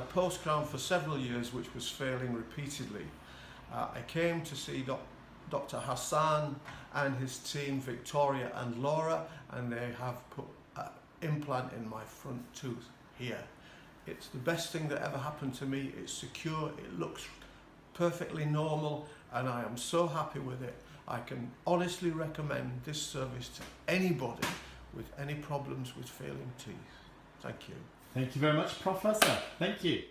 a post-crown for several years which was failing repeatedly. I came to see Dr Hassan and his team, Victoria and Laura, and they have put an implant in my front tooth here. It's the best thing that ever happened to me. It's secure, it looks perfectly normal, and I am so happy with it. I can honestly recommend this service to anybody with any problems with failing teeth. Thank you. Thank you very much, Professor. Thank you.